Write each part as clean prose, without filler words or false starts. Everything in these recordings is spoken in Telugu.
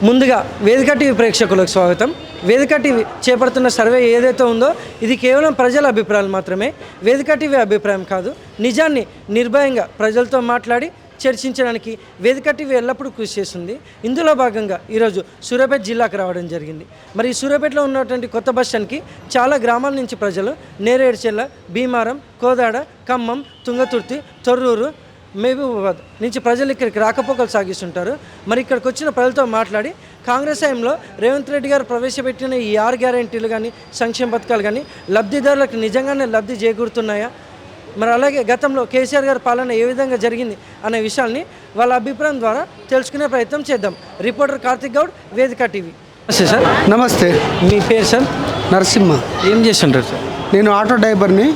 ముందుగా వేదిక టీవీ ప్రేక్షకులకు స్వాగతం. వేదిక టీవీ చేపడుతున్న సర్వే ఏదైతే ఉందో ఇది కేవలం ప్రజల అభిప్రాయాలు మాత్రమే. వేదిక టీవీ అభిప్రాయం కాదు. నిజాన్ని నిర్భయంగా ప్రజలతో మాట్లాడి చర్చించడానికి వేదిక టీవీ ఎల్లప్పుడూ కృషి చేస్తుంది. ఇందులో భాగంగా ఈరోజు సూర్యాపేట జిల్లాకు రావడం జరిగింది. మరి ఈ సూర్యాపేటలో ఉన్నటువంటి కొత్త బస్ స్టాండ్కి చాలా గ్రామాల నుంచి ప్రజలు నేరేడుచెల్ల, భీమారం, కోదాడ, ఖమ్మం, తుంగతుర్తి, తొర్రూరు, మహబూబాబాద్ నుంచి ప్రజలు ఇక్కడికి రాకపోకలు సాగిస్తుంటారు. మరి ఇక్కడికి వచ్చిన ప్రజలతో మాట్లాడి కాంగ్రెస్ హయాంలో రేవంత్ రెడ్డి గారు ప్రవేశపెట్టిన ఈ 6 గ్యారెంటీలు కానీ సంక్షేమ పథకాలు కానీ లబ్ధిదారులకు నిజంగానే లబ్ధి చేకూరుతున్నాయా, మరి అలాగే గతంలో కేసీఆర్ గారి పాలన ఏ విధంగా జరిగింది అనే విషయాల్ని వాళ్ళ అభిప్రాయం ద్వారా తెలుసుకునే ప్రయత్నం చేద్దాం. రిపోర్టర్ కార్తిక్ గౌడ్, వేదిక టీవీ. నమస్తే సార్. నమస్తే. మీ పేరు సార్? నరసింహ. ఏం చేస్తుంటారు సార్? నేను ఆటో డ్రైవర్ని.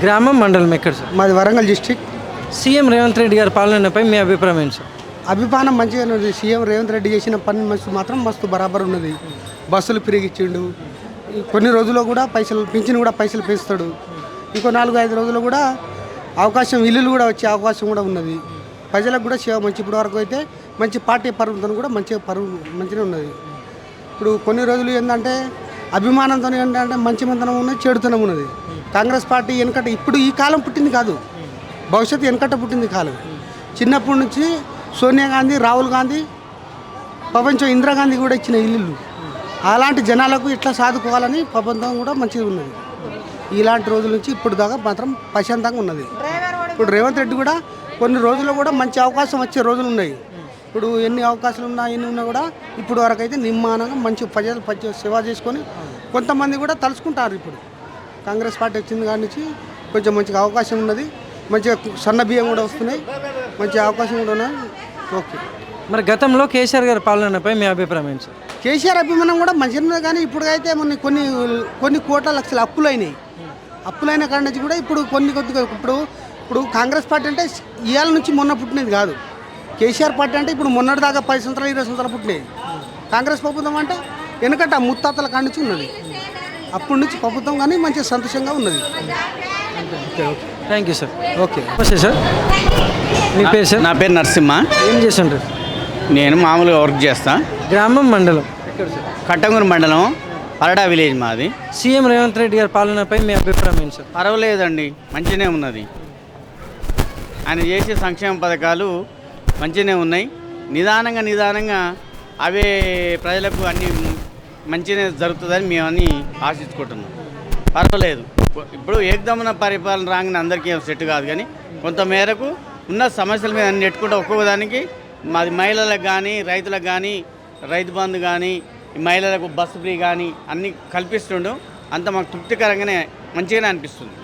గ్రామం, మండలం ఎక్కడ సార్? మాది వరంగల్ డిస్టిక్. సీఎం రేవంత్ రెడ్డి గారి పాలనపై మీ అభిప్రాయం ఏంటి సార్? అభిమానం మంచిగా ఉన్నది. సీఎం రేవంత్ రెడ్డి చేసిన పని మాత్రం మస్తు బరాబర్ ఉన్నది. బస్సులు పెరిగిచ్చిండు. కొన్ని రోజుల్లో కూడా పింఛన్ కూడా పైసలు పెంచుతాడు. ఇంకో 4-5 రోజుల్లో కూడా ఇల్లులు కూడా వచ్చే అవకాశం కూడా ఉన్నది. ప్రజలకు కూడా సేవ మంచి. ఇప్పటి వరకు అయితే మంచి పార్టీ పరువుతో కూడా మంచిగా ఉన్నది. ఇప్పుడు కొన్ని రోజులు ఏంటంటే అభిమానంతో ఏంటంటే మంచి మంతనం ఉన్నది, చెడుతనం ఉన్నది. కాంగ్రెస్ పార్టీ వెనకట ఇప్పుడు ఈ కాలం పుట్టింది కాదు, భవిష్యత్తు వెనకట్ట పుట్టింది కాలం. చిన్నప్పటి నుంచి సోనియా గాంధీ, రాహుల్ గాంధీ, ప్రపంచం ఇందిరాగాంధీ కూడా ఇచ్చిన ఇల్లు. అలాంటి జనాలకు ఇట్లా సాదుకోవాలని ప్రబంధం కూడా మంచిగా ఉన్నది. ఇలాంటి రోజుల నుంచి ఇప్పుడు దాకా మాత్రం ప్రశాంతంగా ఉన్నది. ఇప్పుడు రేవంత్ రెడ్డి కూడా కొన్ని రోజుల్లో కూడా మంచి అవకాశం వచ్చే రోజులు ఉన్నాయి. ఇప్పుడు ఎన్ని అవకాశాలు ఉన్నా కూడా ఇప్పుడు వరకు అయితే నిర్మాణంగా మంచి ప్రజలు సేవ చేసుకొని కొంతమంది కూడా తలుచుకుంటారు. ఇప్పుడు కాంగ్రెస్ పార్టీ వచ్చింది కాడి నుంచి కొంచెం మంచిగా అవకాశం ఉన్నది. మంచిగా సన్న బియ్యం కూడా వస్తున్నాయి, మంచి అవకాశం కూడా ఉన్నాయి. ఓకే. మరి గతంలో కేసీఆర్ గారి పాలనపై మీ అభిప్రాయం ఏంటి సార్? కేసీఆర్ అభిమానం కూడా మంచిగా ఉన్నది. కానీ ఇప్పుడు అయితే కొన్ని కోట్ల లక్షల అప్పులైన కాడి నుంచి కూడా ఇప్పుడు ఇప్పుడు కాంగ్రెస్ పార్టీ అంటే ఇవాళ నుంచి మొన్న పుట్టినది కాదు. కేసీఆర్ పార్టీ అంటే ఇప్పుడు మొన్నటి దాకా 10 సంవత్సరాలు 20 సంవత్సరాలు పుట్టినది. కాంగ్రెస్ ప్రభుత్వం అంటే వెనకట ముత్తాతల కాడి నుంచి ఉన్నది. అప్పటి నుంచి ప్రభుత్వం కానీ మంచిగా సంతోషంగా ఉన్నది. Thank you sir. ఓకే. నమస్తే సార్. మీ పేరు సార్? నా పేరు నరసింహ. ఏం చేస్తుంటారు? నేను మామూలుగా వర్క్ చేస్తా. గ్రామం, మండలం ఎక్కడ సార్? కట్టంగూరు మండలం, పరడా విలేజ్ మాది. సీఎం రేవంత్ రెడ్డి గారి పాలనపై మీ అభిప్రాయం ఏంటి సార్? పర్వాలేదండి, మంచిగానే ఉన్నది. ఆయన చేసే సంక్షేమ పథకాలు మంచిగానే ఉన్నాయి. నిదానంగా అవే ప్రజలకు అన్నీ మంచిగానే జరుగుతుందని మేము అన్నీ ఆశించుకుంటున్నాం. పర్వాలేదు. ఇప్పుడు ఏకదమ్మున పరిపాలన రాగానే అందరికీ సెట్ కాదు, కానీ కొంత మేరకు ఉన్న సమస్యల మీద అన్ని నెట్టుకుంటూ ఒక్కొక్కదానికి మాది మహిళలకు కానీ, రైతులకు కానీ, రైతు బంధు కానీ, మహిళలకు బస్సు ఫ్రీ కానీ అన్నీ కల్పిస్తుండు. అంత మాకు తృప్తికరంగానే మంచిగానే అనిపిస్తుంది.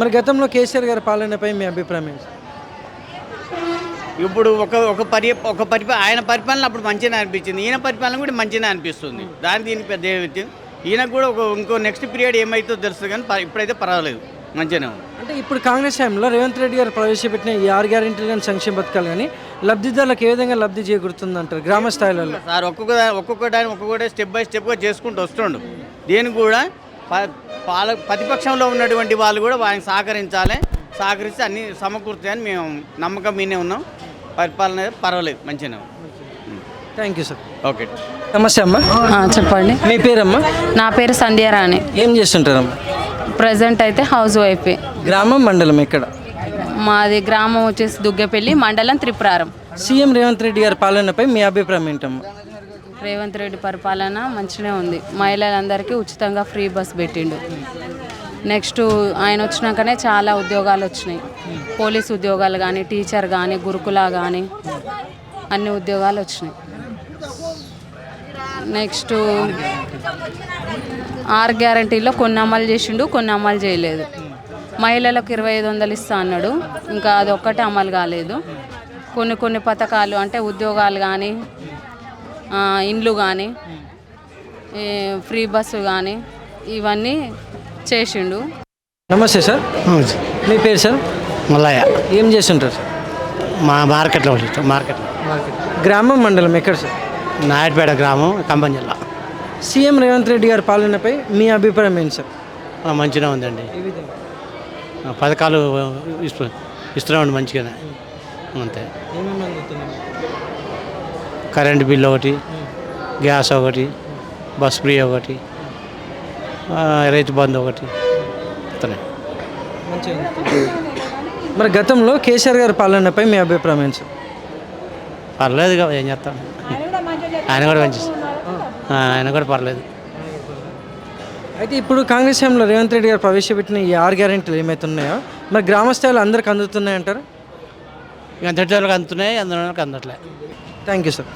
మరి గతంలో కేసీఆర్ గారి పాలనపై మీ అభిప్రాయం ఏంటి? ఇప్పుడు ఆయన పరిపాలన అప్పుడు మంచిగానే అనిపించింది, ఈయన పరిపాలన కూడా మంచిగానే అనిపిస్తుంది. దీనికి పెద్ద ఏమిటి, ఈయనకు కూడా ఇంకో నెక్స్ట్ పీరియడ్ ఏమైతుందో తెలుస్తుంది, కానీ ఇప్పుడైతే పర్వాలేదు, మంచిగానే ఉంది. అంటే ఇప్పుడు కాంగ్రెస్ టైంలో రేవంత్ రెడ్డి గారు ప్రవేశపెట్టిన ఈ 6 గ్యారెంటీలు కానీ సంక్షేమ పథకాలు కానీ లబ్ధిదారులకు ఏ విధంగా లబ్ధి చేకూరుతుంది అంటారు గ్రామ స్థాయిలో? సార్ ఒక్కొక్కటి స్టెప్ బై స్టెప్గా చేసుకుంటూ వస్తుండు. దీనికి కూడా ప్రతిపక్షంలో ఉన్నటువంటి వాళ్ళు కూడా వారికి సహకరిస్తే అన్ని సమకూరుతాయని మేము నమ్మకం మీనే ఉన్నాం. పరిపాలన పర్వాలేదు, మంచిగానే ఉంది. Thank you sir. ఓకే. నమస్తే అమ్మా. చెప్పండి. మీ పేరమ్మా? నా పేరు సంధ్యారాణి. ఏం చేస్తుంటారమ్మా? ప్రజెంట్ అయితే హౌస్ వైఫ్. గ్రామం, మండలం ఎక్కడ? మాది గ్రామం వచ్చేసి దుగ్గపల్లి, మండలం త్రిపురారం. సీఎం రేవంత్ రెడ్డి గారి పాలనపై మీ అభిప్రాయం ఏంటమ్మా? రేవంత్ రెడ్డి పరిపాలన మంచిగా ఉంది. మహిళలందరికీ ఉచితంగా ఫ్రీ బస్ పెట్టిండు. నెక్స్ట్ ఆయన వచ్చినాకనే చాలా ఉద్యోగాలు వచ్చినాయి. పోలీస్ ఉద్యోగాలు కానీ, టీచర్ కానీ, గురుకుల కానీ అన్ని ఉద్యోగాలు వచ్చినాయి. నెక్స్ట్ 6 గ్యారెంటీల్లో కొన్ని అమలు చేసిండు, కొన్ని అమలు చేయలేదు. మహిళలకు 2500 ఇస్తా అన్నాడు, ఇంకా అది ఒక్కటే అమలు కాలేదు. కొన్ని పథకాలు అంటే ఉద్యోగాలు కానీ, ఇండ్లు కానీ, ఫ్రీ బస్సు కానీ ఇవన్నీ చేసిండు. నమస్తే సార్. మీ పేరు సార్? మల్లయ్య. ఏం చేస్తుంటారు సార్? మా మార్కెట్లో. గ్రామం, మండలం ఎక్కడ సార్? నాయుడుపేట గ్రామం, ఖమ్మం జిల్లా. సీఎం రేవంత్ రెడ్డి గారి పాలనపై మీ అభిప్రాయం ఏంటి సార్? మంచిగా ఉందండి. పథకాలు ఇస్తున్నామండి మంచిగానే. అంతే. ఏమేమి అందుతున్నాయి? కరెంటు బిల్లు ఒకటి, గ్యాస్ ఒకటి, బస్ ఫ్రీ ఒకటి, రైతు బంధు ఒకటి ఇస్తున్నాయి. మరి గతంలో కేసీఆర్ గారి పాలనపై మీ అభిప్రాయం ఏంటి సార్? పర్లేదు కదా, ఏం చేస్తాం. ఆయన కూడా మంచి, ఆయన కూడా పర్లేదు. అయితే ఇప్పుడు కాంగ్రెస్ హయాంలో రేవంత్ రెడ్డి గారు ప్రవేశపెట్టిన ఈ 6 గ్యారెంటీలు ఏమైతే ఉన్నాయో మరి గ్రామ స్థాయిలో అందరికి అందుతున్నాయంటారు? ఇక అంతటి వాళ్ళకి అందుతున్నాయి, అందులో అందట్లే. Thank you sir.